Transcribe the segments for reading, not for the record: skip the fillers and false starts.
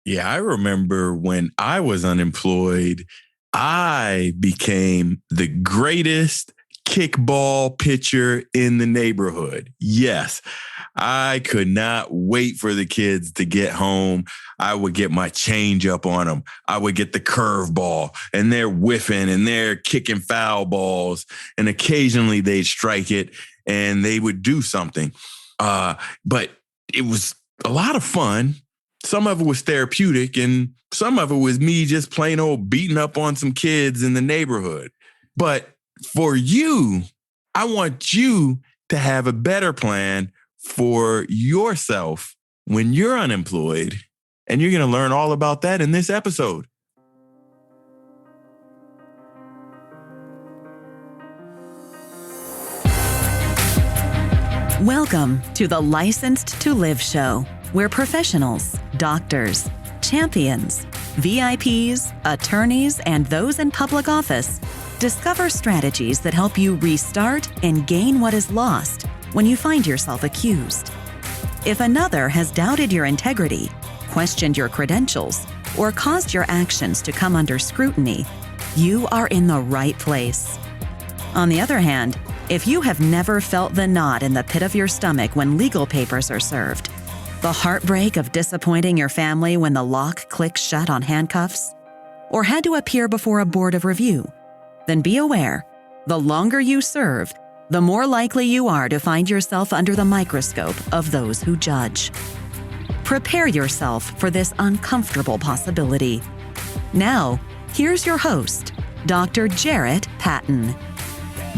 Yeah, I remember when I was unemployed, I became the greatest kickball pitcher in the neighborhood. Yes, I could not wait for the kids to get home. I would get my change up on them. I would get the curveball, and they're whiffing and they're kicking foul balls. And occasionally they'd strike it and they would do something. But it was a lot of fun. Some of it was therapeutic, and some of it was me just plain old beating up on some kids in the neighborhood. But for you, I want you to have a better plan for yourself when you're unemployed. And you're going to learn all about that in this episode. Welcome to the Licensed to Live show, where professionals, doctors, champions, VIPs, attorneys, and those in public office discover strategies that help you restart and gain what is lost when you find yourself accused. If another has doubted your integrity, questioned your credentials, or caused your actions to come under scrutiny, you are in the right place. On the other hand, if you have never felt the knot in the pit of your stomach when legal papers are served, the heartbreak of disappointing your family when the lock clicks shut on handcuffs, or had to appear before a board of review, then be aware, the longer you serve, the more likely you are to find yourself under the microscope of those who judge. Prepare yourself for this uncomfortable possibility. Now, here's your host, Dr. Jarrett Patton.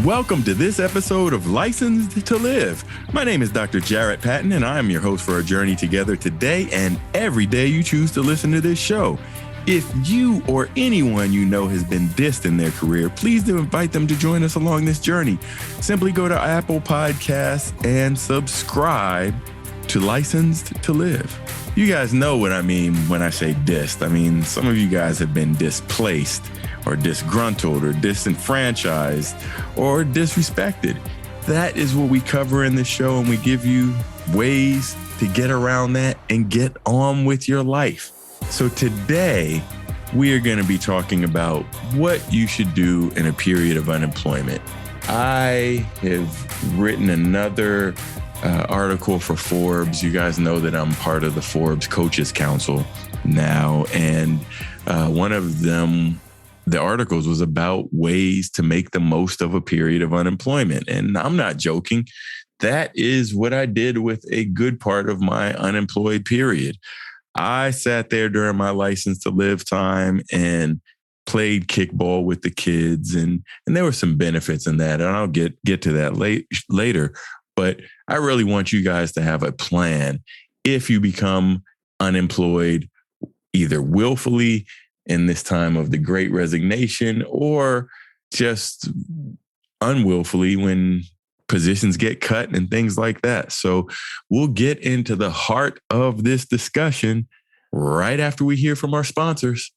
Welcome to this episode of Licensed to Live. My name is Dr. Jarrett Patton, and I am your host for our journey together today and every day you choose to listen to this show. If you or anyone you know has been dissed in their career, please do invite them to join us along this journey. Simply go to Apple Podcasts and subscribe to Licensed to Live. You guys know what I mean when I say dissed. I mean, some of you guys have been displaced or disgruntled or disenfranchised or disrespected. That is what we cover in this show, and we give you ways to get around that and get on with your life. So today, we are going to be talking about what you should do in a period of unemployment. I have written another article for Forbes. You guys know that I'm part of the Forbes Coaches Council now, and one of them, the articles, was about ways to make the most of a period of unemployment. And I'm not joking. That is what I did with a good part of my unemployed period. I sat there during my License to Live time and played kickball with the kids, and there were some benefits in that, and I'll get to that later. But I really want you guys to have a plan if you become unemployed, either willfully in this time of the Great Resignation, or just unwillfully when positions get cut and things like that. So we'll get into the heart of this discussion right after we hear from our sponsors.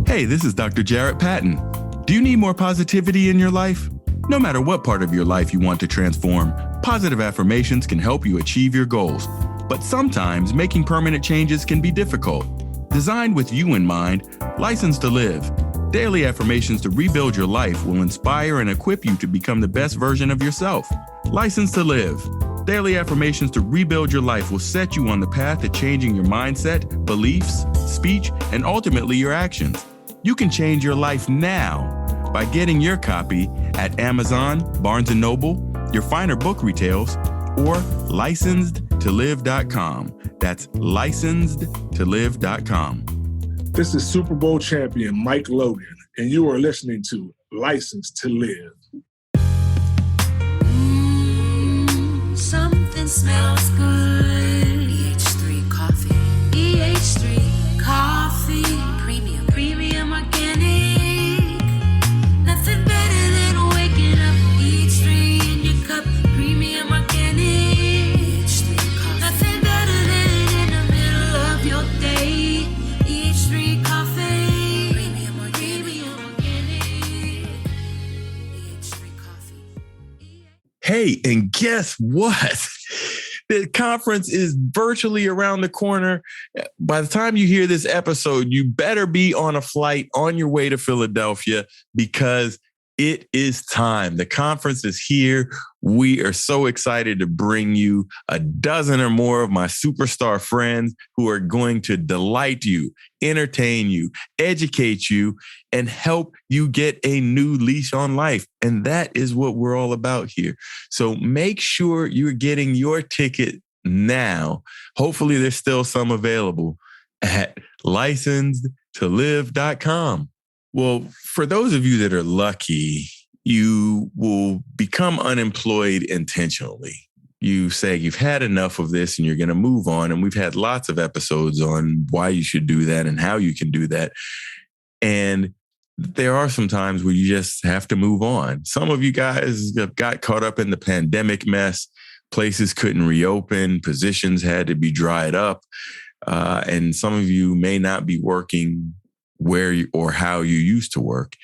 Hey, this is Dr. Jarrett Patton. Do you need more positivity in your life? No matter what part of your life you want to transform, positive affirmations can help you achieve your goals. But sometimes making permanent changes can be difficult. Designed with you in mind, Licensed to Live, daily affirmations to rebuild your life will inspire and equip you to become the best version of yourself. Licensed to Live, daily affirmations to rebuild your life will set you on the path to changing your mindset, beliefs, speech, and ultimately your actions. You can change your life now by getting your copy at Amazon, Barnes & Noble, your finer book retails, or licensedtolive.com. That's licensedtolive.com. This is Super Bowl champion Mike Logan, and you are listening to Licensed to Live. Something smells good. EH3 coffee. EH3 coffee. Premium organic. Nothing better than waking up. EH3 in your cup. Premium organic. EH3 coffee. Nothing better than in the middle of your day. EH3 coffee. Premium organic. EH3 coffee. Hey, and guess what? The conference is virtually around the corner. By the time you hear this episode, you better be on a flight on your way to Philadelphia because it is time. The conference is here. We are so excited to bring you a dozen or more of my superstar friends who are going to delight you, entertain you, educate you, and help you get a new leash on life. And that is what we're all about here. So make sure you're getting your ticket now. Hopefully there's still some available at licensed2live.com. Well, for those of you that are lucky, you will become unemployed intentionally. You say you've had enough of this and you're going to move on. And we've had lots of episodes on why you should do that and how you can do that. And there are some times where you just have to move on. Some of you guys got caught up in the pandemic mess. Places couldn't reopen. Positions had to be dried up. And some of you may not be working where you, or how you used to work.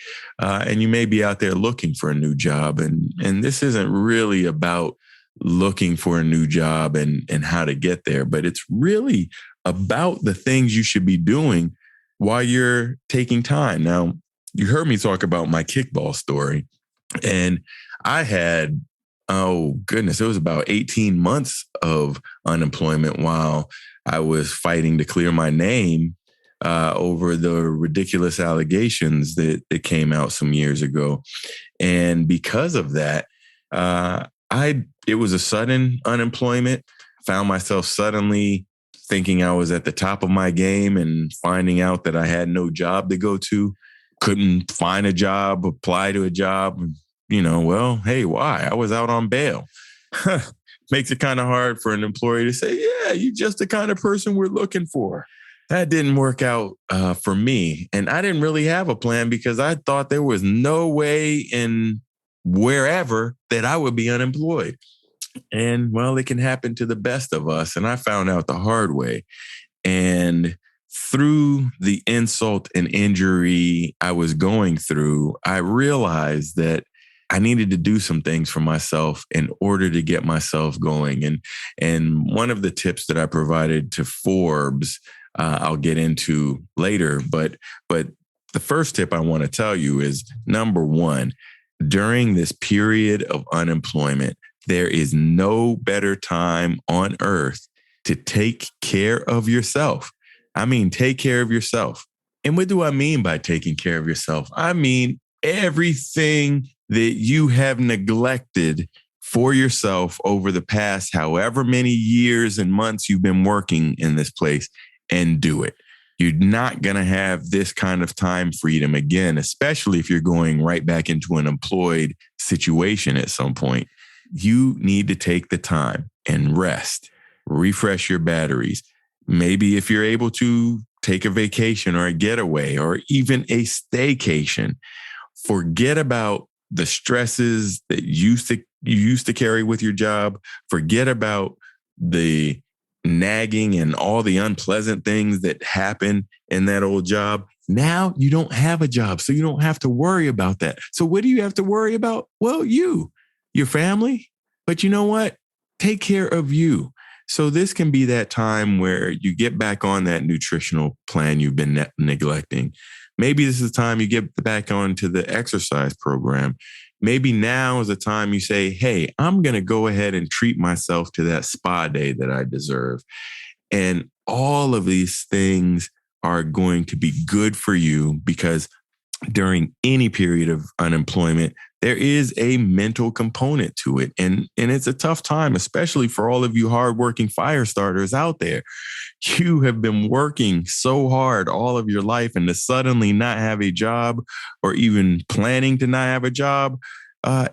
And you may be out there looking for a new job. And this isn't really about looking for a new job and how to get there, but it's really about the things you should be doing while you're taking time. Now, you heard me talk about my kickball story, and I had, oh goodness, it was about 18 months of unemployment while I was fighting to clear my name over the ridiculous allegations that came out some years ago. And because of that, it was a sudden unemployment. Found myself suddenly thinking I was at the top of my game and finding out that I had no job to go to, couldn't find a job, apply to a job. Well, hey, why? I was out on bail. Makes it kind of hard for an employer to say, yeah, you're just the kind of person we're looking for. That didn't work out for me. And I didn't really have a plan because I thought there was no way in wherever that I would be unemployed. And well, it can happen to the best of us. And I found out the hard way. And through the insult and injury I was going through, I realized that I needed to do some things for myself in order to get myself going. And one of the tips that I provided to Forbes, I'll get into later, but the first tip I want to tell you is, number one, during this period of unemployment, there is no better time on earth to take care of yourself. I mean, take care of yourself. And what do I mean by taking care of yourself? I mean, everything that you have neglected for yourself over the past however many years and months you've been working in this place, and do it. You're not going to have this kind of time freedom again, especially if you're going right back into an employed situation at some point. You need to take the time and rest, refresh your batteries. Maybe if you're able to take a vacation or a getaway or even a staycation, forget about the stresses that you used to carry with your job. Forget about the nagging and all the unpleasant things that happen in that old job. Now you don't have a job, so you don't have to worry about that. So what do you have to worry about? Well, your family. But you know what? Take care of you. So this can be that time where you get back on that nutritional plan you've been neglecting. Maybe this is the time you get back onto the exercise program. Maybe now is the time you say, hey, I'm going to go ahead and treat myself to that spa day that I deserve. And all of these things are going to be good for you because during any period of unemployment, there is a mental component to it. And it's a tough time, especially for all of you hardworking fire starters out there. You have been working so hard all of your life, and to suddenly not have a job or even planning to not have a job,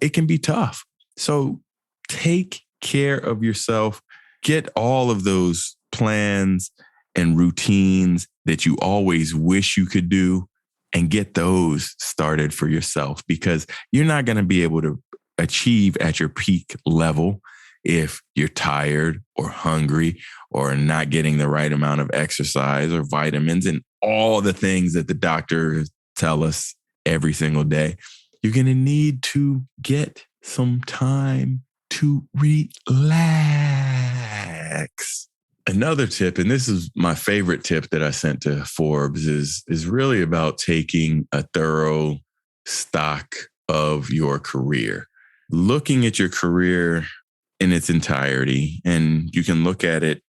it can be tough. So take care of yourself. Get all of those plans and routines that you always wish you could do, and get those started for yourself, because you're not going to be able to achieve at your peak level if you're tired or hungry or not getting the right amount of exercise or vitamins and all the things that the doctors tell us every single day. You're going to need to get some time to relax. Another tip, and this is my favorite tip that I sent to Forbes, is really about taking a thorough stock of your career. Looking at your career in its entirety, and you can look at it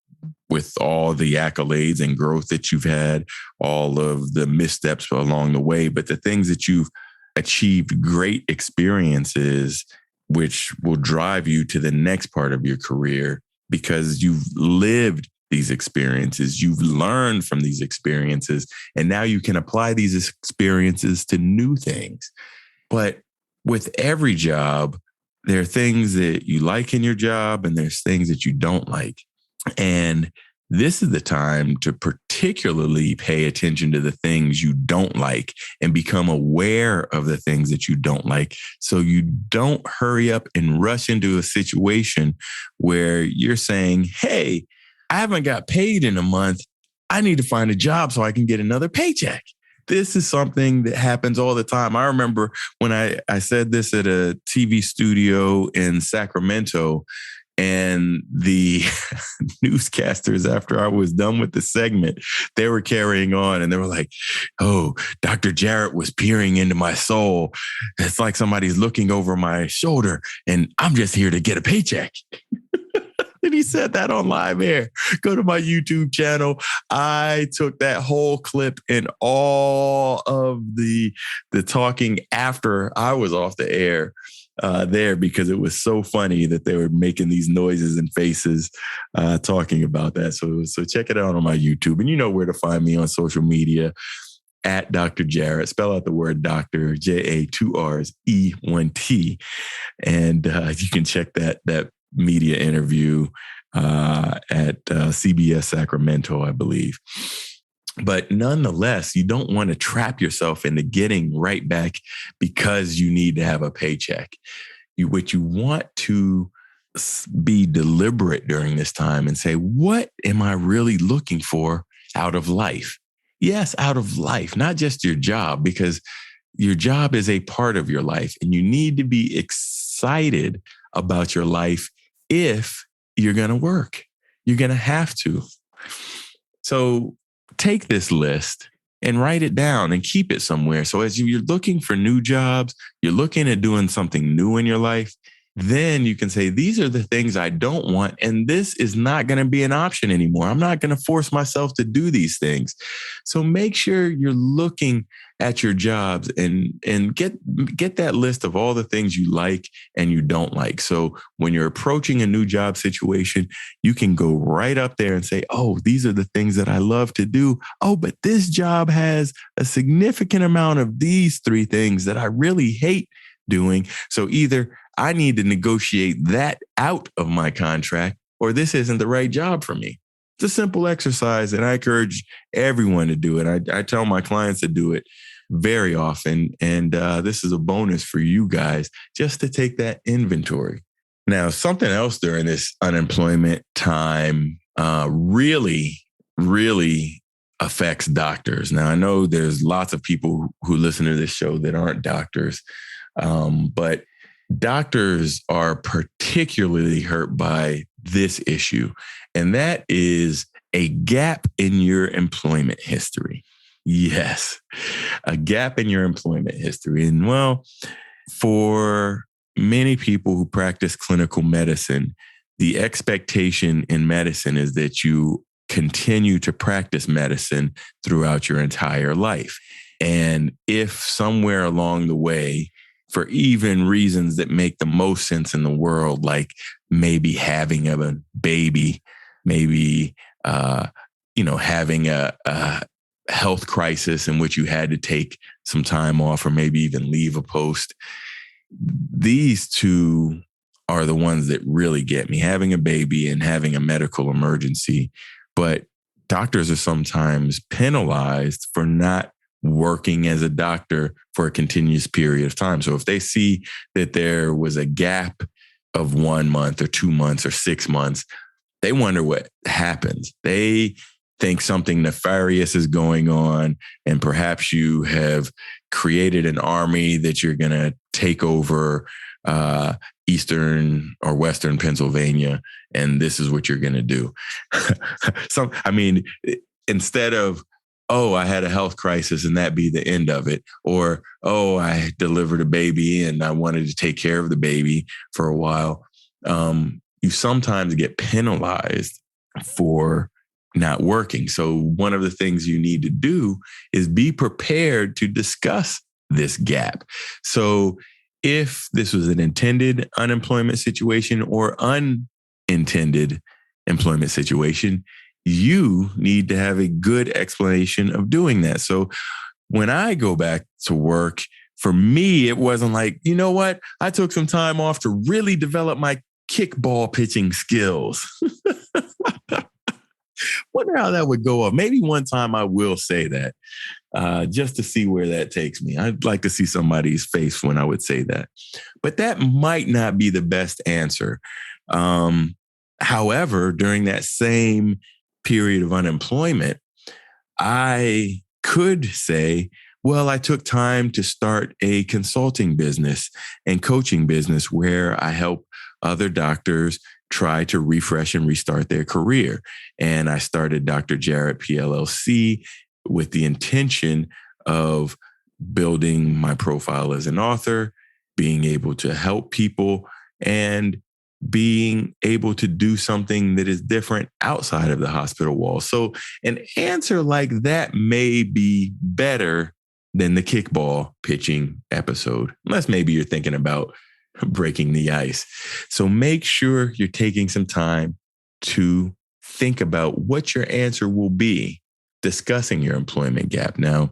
with all the accolades and growth that you've had, all of the missteps along the way, but the things that you've achieved great experiences, which will drive you to the next part of your career because you've lived these experiences, you've learned from these experiences, and now you can apply these experiences to new things. But with every job, there are things that you like in your job and there's things that you don't like. And this is the time to particularly pay attention to the things you don't like and become aware of the things that you don't like. So you don't hurry up and rush into a situation where you're saying, hey, I haven't got paid in a month. I need to find a job so I can get another paycheck. This is something that happens all the time. I remember when I said this at a TV studio in Sacramento, and the newscasters, after I was done with the segment, they were carrying on and they were like, oh, Dr. Jarrett was peering into my soul. It's like somebody's looking over my shoulder and I'm just here to get a paycheck. And he said that on live air. Go to my YouTube channel. I took that whole clip and all of the talking after I was off the air there, because it was so funny that they were making these noises and faces talking about that. So check it out on my YouTube. And you know where to find me on social media, at Dr. Jarrett. Spell out the word doctor, J-A, 2 R's, E, 1 T. And you can check that media interview at CBS Sacramento, I believe. But nonetheless, you don't want to trap yourself into getting right back because you need to have a paycheck. What you want to be deliberate during this time and say, what am I really looking for out of life? Yes, out of life, not just your job, because your job is a part of your life and you need to be excited about your life if you're going to work. You're going to have to. So take this list and write it down and keep it somewhere. So as you're looking for new jobs, you're looking at doing something new in your life, then you can say, these are the things I don't want. And this is not going to be an option anymore. I'm not going to force myself to do these things. So make sure you're looking at your jobs and get that list of all the things you like and you don't like. So when you're approaching a new job situation, you can go right up there and say, oh, these are the things that I love to do. Oh, but this job has a significant amount of these 3 things that I really hate doing. So either I need to negotiate that out of my contract, or this isn't the right job for me. It's a simple exercise, and I encourage everyone to do it. I tell my clients to do it very often, and this is a bonus for you guys, just to take that inventory. Now, something else during this unemployment time really affects doctors. Now, I know there's lots of people who listen to this show that aren't doctors, but doctors are particularly hurt by this issue, and that is a gap in your employment history. Yes, a gap in your employment history. And well, for many people who practice clinical medicine, the expectation in medicine is that you continue to practice medicine throughout your entire life. And if somewhere along the way, for even reasons that make the most sense in the world, like maybe having a baby, maybe having a health crisis in which you had to take some time off or maybe even leave a post. These 2 are the ones that really get me, having a baby and having a medical emergency. But doctors are sometimes penalized for not working as a doctor for a continuous period of time. So if they see that there was a gap of 1 month or 2 months or 6 months, they wonder what happens. They think something nefarious is going on, and perhaps you have created an army that you're going to take over Eastern or Western Pennsylvania, and this is what you're going to do. So, I mean, instead of, oh, I had a health crisis and that be the end of it, or, oh, I delivered a baby and I wanted to take care of the baby for a while, you sometimes get penalized for not working. So one of the things you need to do is be prepared to discuss this gap. So if this was an intended unemployment situation or unintended employment situation, you need to have a good explanation of doing that. So when I go back to work, for me, it wasn't like, you know what? I took some time off to really develop my kickball pitching skills. Wonder how that would go off. Maybe one time I will say that just to see where that takes me. I'd like to see somebody's face when I would say that. But that might not be the best answer. However, during that same period of unemployment, I could say, well, I took time to start a consulting business and coaching business where I help other doctors try to refresh and restart their career. And I started Dr. Jarrett PLLC with the intention of building my profile as an author, being able to help people, and being able to do something that is different outside of the hospital walls. So an answer like that may be better than the kickball pitching episode, unless maybe you're thinking about breaking the ice. So make sure you're taking some time to think about what your answer will be, discussing your employment gap. Now,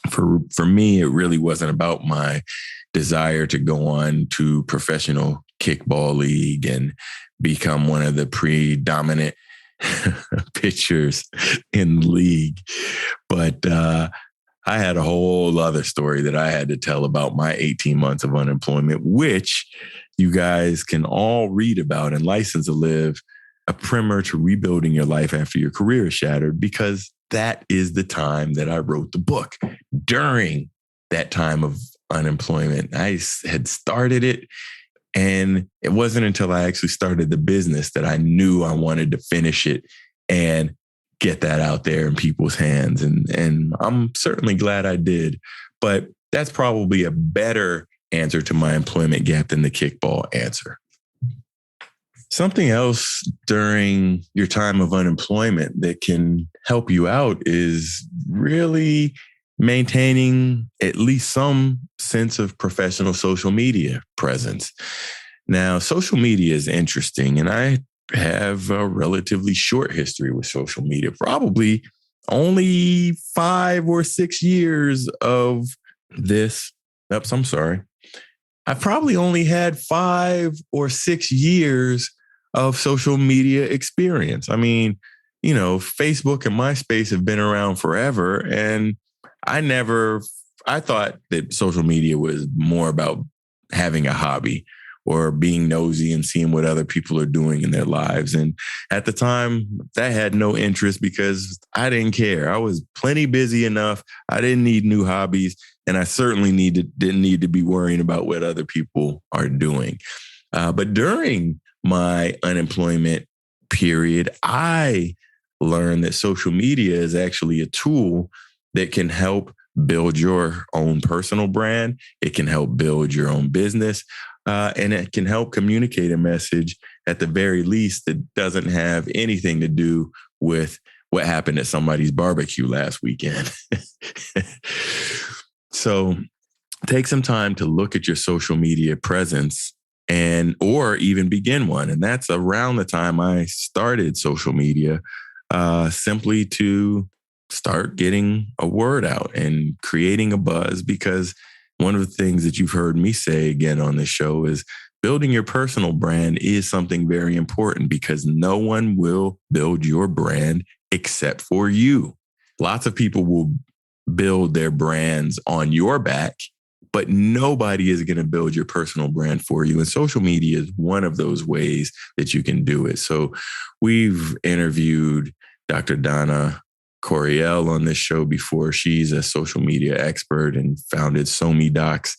for me, it really wasn't about my desire to go on to professional kickball league and become one of the predominant pitchers in the league. But I had a whole other story that I had to tell about my 18 months of unemployment, which you guys can all read about in License to Live, a primer to rebuilding your life after your career is shattered, because that is the time that I wrote the book. During that time of unemployment, I had started it, and it wasn't until I actually started the business that I knew I wanted to finish it and get that out there in people's hands. And I'm certainly glad I did. But that's probably a better answer to my employment gap than the kickball answer. Something else during your time of unemployment that can help you out is really maintaining at least some sense of professional social media presence. Now, social media is interesting, and I have a relatively short history with social media, probably only 5 or 6 years of this. Oops, I'm sorry. I've probably only had 5 or 6 years of social media experience. I mean, you know, Facebook and MySpace have been around forever. And I thought that social media was more about having a hobby or being nosy and seeing what other people are doing in their lives. And at the time, that had no interest because I didn't care. I was plenty busy enough. I didn't need new hobbies. And I certainly didn't need to be worrying about what other people are doing. But during my unemployment period, I learned that social media is actually a tool that can help build your own personal brand. It can help build your own business. And it can help communicate a message at the very least that doesn't have anything to do with what happened at somebody's barbecue last weekend. So take some time to look at your social media presence or even begin one. And that's around the time I started social media, simply to start getting a word out and creating a buzz, because one of the things that you've heard me say again on this show is building your personal brand is something very important, because no one will build your brand except for you. Lots of people will build their brands on your back, but nobody is going to build your personal brand for you. And social media is one of those ways that you can do it. So we've interviewed Dr. Donna Coriel on this show before. She's a social media expert and founded SoMe Docs.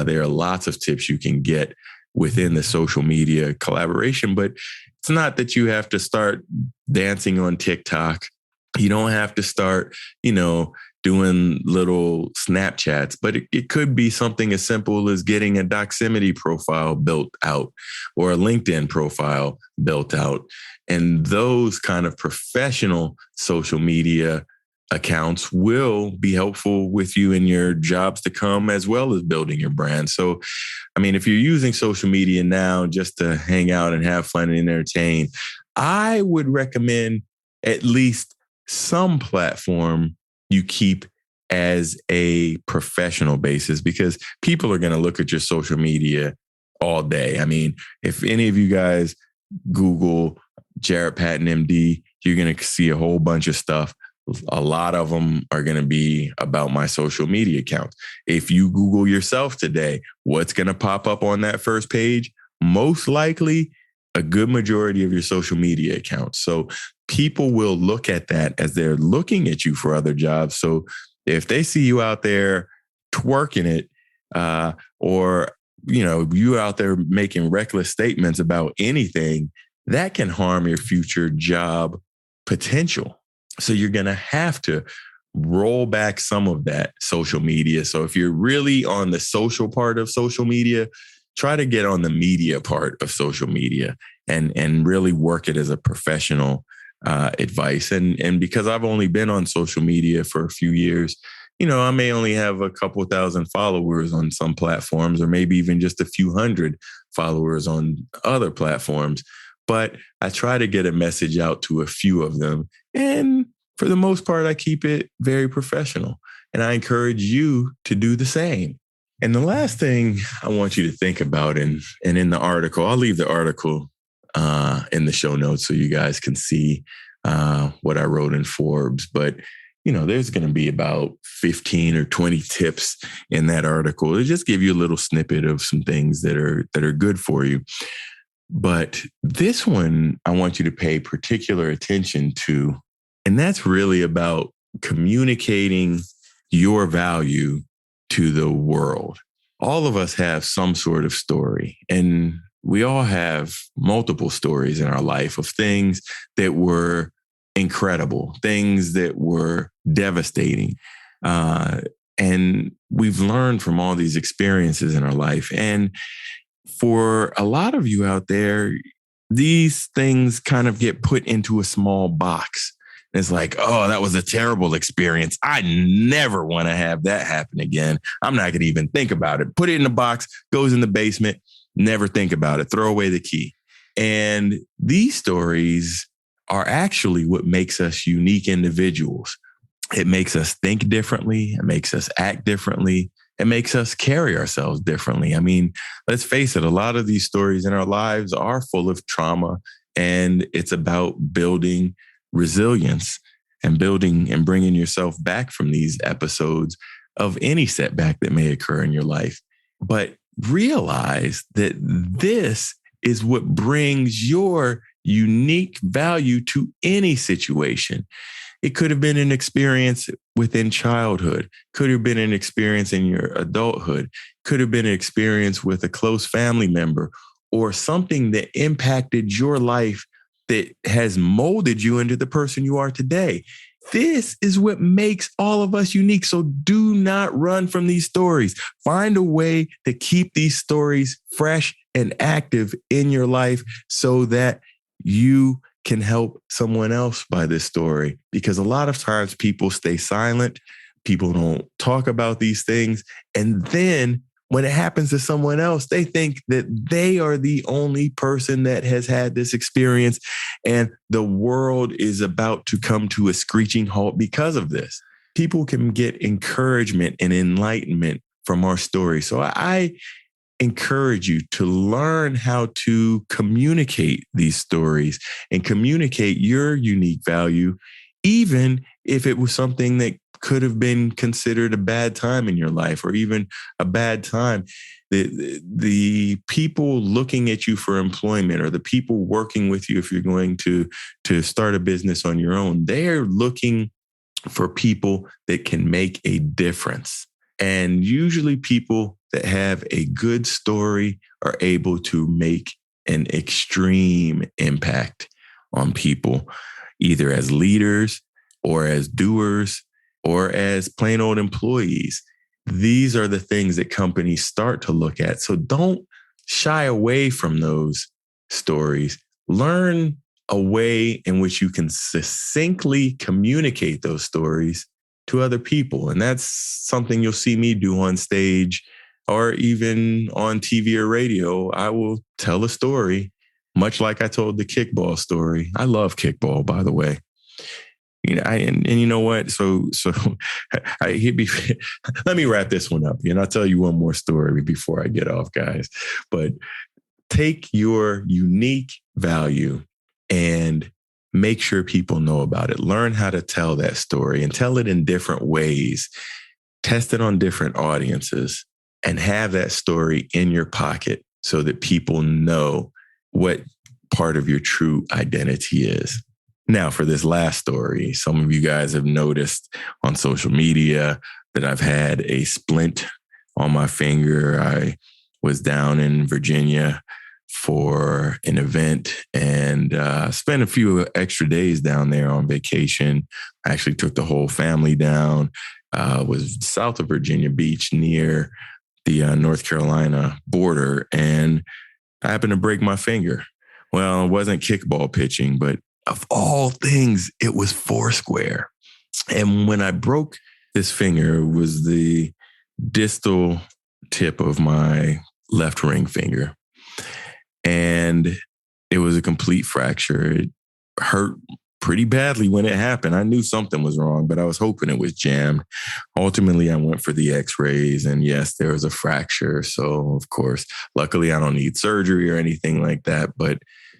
There are lots of tips you can get within the social media collaboration. But it's not that you have to start dancing on TikTok. You don't have to start, doing little Snapchats, but it could be something as simple as getting a Doximity profile built out or a LinkedIn profile built out. And those kind of professional social media accounts will be helpful with you in your jobs to come, as well as building your brand. So, if you're using social media now just to hang out and have fun and entertain, I would recommend at least some platform you keep as a professional basis, because people are going to look at your social media all day. If any of you guys Google Jarrett Patton, MD, you're going to see a whole bunch of stuff. A lot of them are going to be about my social media accounts. If you Google yourself today, what's going to pop up on that first page? Most likely a good majority of your social media accounts. So people will look at that as they're looking at you for other jobs. So if they see you out there twerking it, or, you out there making reckless statements about anything, that can harm your future job potential. So you're going to have to roll back some of that social media. So if you're really on the social part of social media, try to get on the media part of social media and really work it as a professional advice. And because I've only been on social media for a few years, I may only have a couple thousand followers on some platforms, or maybe even just a few hundred followers on other platforms. But I try to get a message out to a few of them. And for the most part, I keep it very professional. And I encourage you to do the same. And the last thing I want you to think about, and in the article, I'll leave the article in the show notes so you guys can see what I wrote in Forbes. But, there's going to be about 15 or 20 tips in that article to just give you a little snippet of some things that are good for you. But this one, I want you to pay particular attention to, and that's really about communicating your value to the world. All of us have some sort of story, and we all have multiple stories in our life of things that were incredible, things that were devastating. And we've learned from all these experiences in our life. And for a lot of you out there, these things kind of get put into a small box. It's like, oh, that was a terrible experience. I never want to have that happen again. I'm not going to even think about it. Put it in a box, goes in the basement, never think about it, throw away the key. And these stories are actually what makes us unique individuals. It makes us think differently. It makes us act differently. It makes us carry ourselves differently. Let's face it, a lot of these stories in our lives are full of trauma, and it's about building resilience and building and bringing yourself back from these episodes of any setback that may occur in your life. But realize that this is what brings your unique value to any situation. It could have been an experience within childhood, could have been an experience in your adulthood, could have been an experience with a close family member, or something that impacted your life that has molded you into the person you are today. This is what makes all of us unique. So do not run from these stories. Find a way to keep these stories fresh and active in your life so that you can help someone else by this story. Because a lot of times people stay silent. People don't talk about these things. And then when it happens to someone else, they think that they are the only person that has had this experience, and the world is about to come to a screeching halt because of this. People can get encouragement and enlightenment from our story. So I encourage you to learn how to communicate these stories and communicate your unique value, even if it was something that could have been considered a bad time in your life, or even a bad time. The people looking at you for employment, or the people working with you if you're going to start a business on your own, they're looking for people that can make a difference. And usually people that have a good story are able to make an extreme impact on people, either as leaders or as doers or as plain old employees. These are the things that companies start to look at. So don't shy away from those stories. Learn a way in which you can succinctly communicate those stories to other people. And that's something you'll see me do on stage or even on TV or radio. I will tell a story, much like I told the kickball story. I love kickball, by the way. You know, and you know what? So let me wrap this one up. And I'll tell you one more story before I get off, guys. But take your unique value and make sure people know about it. Learn how to tell that story and tell it in different ways. Test it on different audiences and have that story in your pocket so that people know what part of your true identity is. Now, for this last story, some of you guys have noticed on social media that I've had a splint on my finger. I was down in Virginia for an event and spent a few extra days down there on vacation. I actually took the whole family down. Was south of Virginia Beach near the North Carolina border, and I happened to break my finger. Well, it wasn't kickball pitching, but of all things, it was foursquare. And when I broke this finger, it was the distal tip of my left ring finger. And it was a complete fracture. It hurt pretty badly when it happened. I knew something was wrong, but I was hoping it was jammed. Ultimately, I went for the x-rays, and yes, there was a fracture. So, of course, luckily I don't need surgery or anything like that. But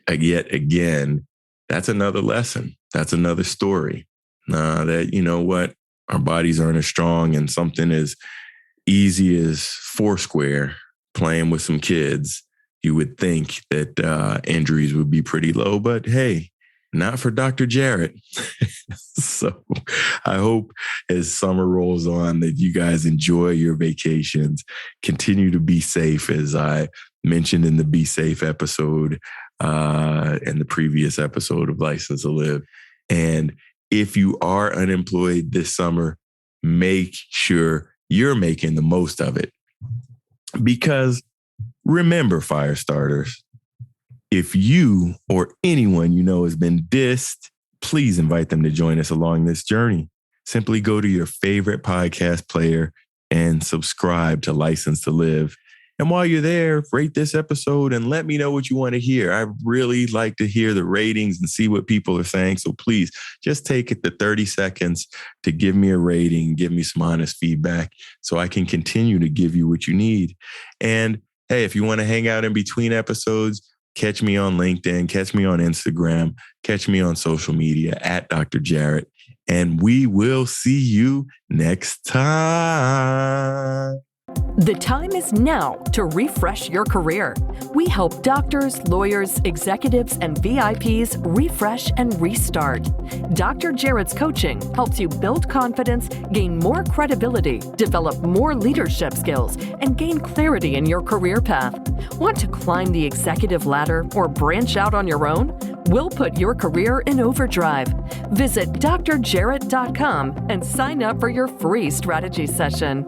yet again, that's another lesson. That's another story. That, you know what, our bodies aren't as strong, and something as easy as foursquare, playing with some kids, you would think that injuries would be pretty low, but hey, not for Dr. Jarrett. So I hope as summer rolls on that you guys enjoy your vacations, continue to be safe, as I mentioned in the Be Safe episode and the previous episode of License to Live. And if you are unemployed this summer, make sure you're making the most of it. Because remember, fire starters, if you or anyone you know has been dissed, please invite them to join us along this journey. Simply go to your favorite podcast player and subscribe to License to Live. And while you're there, rate this episode and let me know what you want to hear. I really like to hear the ratings and see what people are saying. So please just take it the 30 seconds to give me a rating, give me some honest feedback so I can continue to give you what you need. And hey, if you want to hang out in between episodes, catch me on LinkedIn, catch me on Instagram, catch me on social media at Dr. Jarrett. And we will see you next time. The time is now to refresh your career. We help doctors, lawyers, executives, and VIPs refresh and restart. Dr. Jarrett's coaching helps you build confidence, gain more credibility, develop more leadership skills, and gain clarity in your career path. Want to climb the executive ladder or branch out on your own? We'll put your career in overdrive. Visit drjarrett.com and sign up for your free strategy session.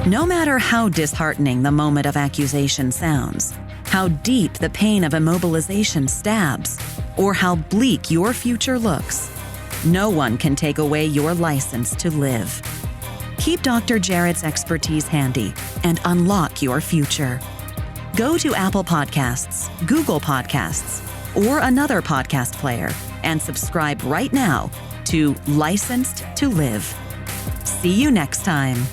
No matter how disheartening the moment of accusation sounds, how deep the pain of immobilization stabs, or how bleak your future looks, no one can take away your license to live. Keep Dr. Jarrett's expertise handy and unlock your future. Go to Apple Podcasts, Google Podcasts, or another podcast player and subscribe right now to Licensed to Live. See you next time.